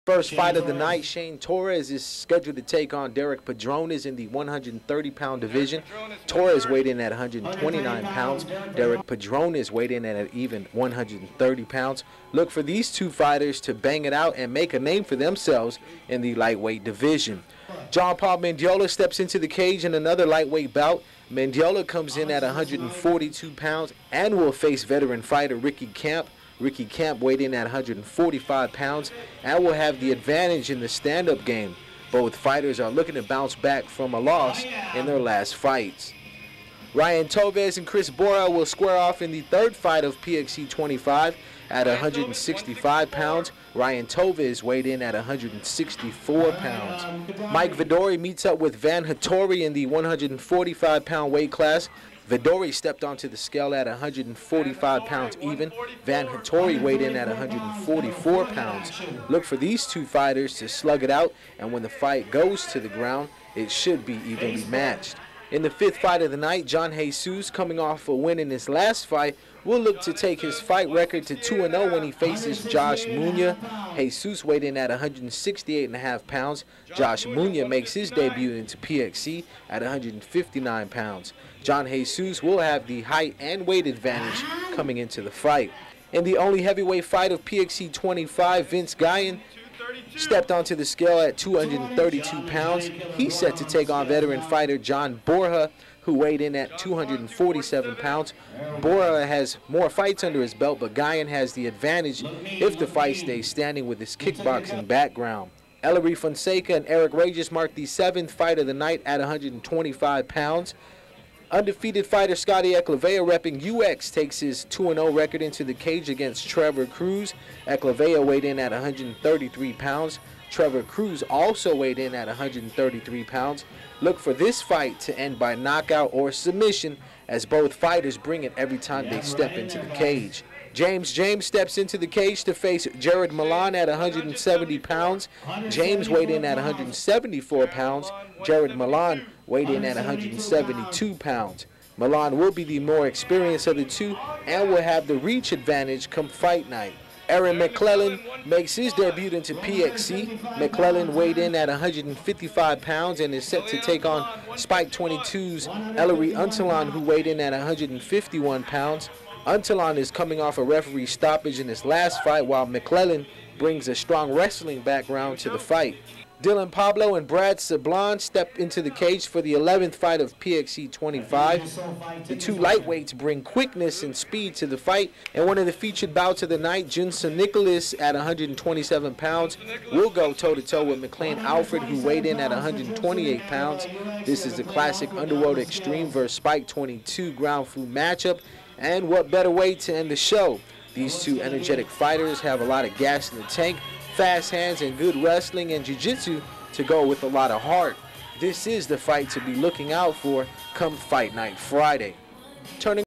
First fight of the night, Shane Torres is scheduled to take on Derek Padrones in the 130-pound division. Torres weighed in at 129 pounds. Derek Padrones weighed in at an even 130 pounds. Look for these two fighters to bang it out and make a name for themselves in the lightweight division. John Paul Mendiola steps into the cage in another lightweight bout. Mendiola comes in at 142 pounds and will face veteran fighter Ricky Camp. Ricky Camp weighed in at 145 pounds and will have the advantage in the stand-up game. Both fighters are looking to bounce back from a loss in their last fights. Ryan Toves and Chris Bora will square off in the third fight of PXC 25 at 165 pounds. Ryan Toves weighed in at 164 pounds. Mike Vidori meets up with Van Hattori in the 145-pound weight class. Vidori stepped onto the scale at 145 pounds even. Van Hattori weighed in at 144 pounds. Look for these two fighters to slug it out, and when the fight goes to the ground, it should be evenly matched. In the fifth fight of the night, John Jesus, coming off a win in his last fight, will look to take his fight record to 2-0 when he faces Josh Munya. Jesus weighed in at 168.5 pounds. Josh Munya makes his debut into PXC at 159 pounds. John Jesus will have the height and weight advantage coming into the fight. In the only heavyweight fight of PXC 25, Vince Guyon stepped onto the scale at 232 pounds. He's set to take on veteran fighter John Borja, who weighed in at 247 pounds. Borja has more fights under his belt, but Guyon has the advantage if the fight stays standing with his kickboxing background. Ellery Fonseca and Eric Regis marked the seventh fight of the night at 125 pounds. Undefeated fighter Scotty Eclavea repping UX takes his 2-0 record into the cage against Trevor Cruz. Eclavea weighed in at 133 pounds. Trevor Cruz also weighed in at 133 pounds. Look for this fight to end by knockout or submission, as both fighters bring it every time they step into the cage. James steps into the cage to face Jared Milan at 170 pounds. James weighed in at 174 pounds. Jared Milan weighed in at 172 pounds. Milan will be the more experienced of the two and will have the reach advantage come fight night. Aaron McClellan makes his debut into PXC. McClellan weighed in at 155 pounds and is set to take on Spike 22's Ellery Untalan, who weighed in at 151 pounds. Untalan is coming off a referee stoppage in his last fight, while McClellan brings a strong wrestling background to the fight. Dylan Pablo and Brad Sablon step into the cage for the 11th fight of PXC 25. The two lightweights bring quickness and speed to the fight, and one of the featured bouts of the night, Junson Nicholas at 127 pounds, will go toe-to-toe with McLean Alfred, who weighed in at 128 pounds. This is the classic Underworld Extreme vs. Spike 22 ground food matchup, and what better way to end the show? These two energetic fighters have a lot of gas in the tank, fast hands, and good wrestling and jiu-jitsu to go with a lot of heart. This is the fight to be looking out for come Fight Night Friday. Turning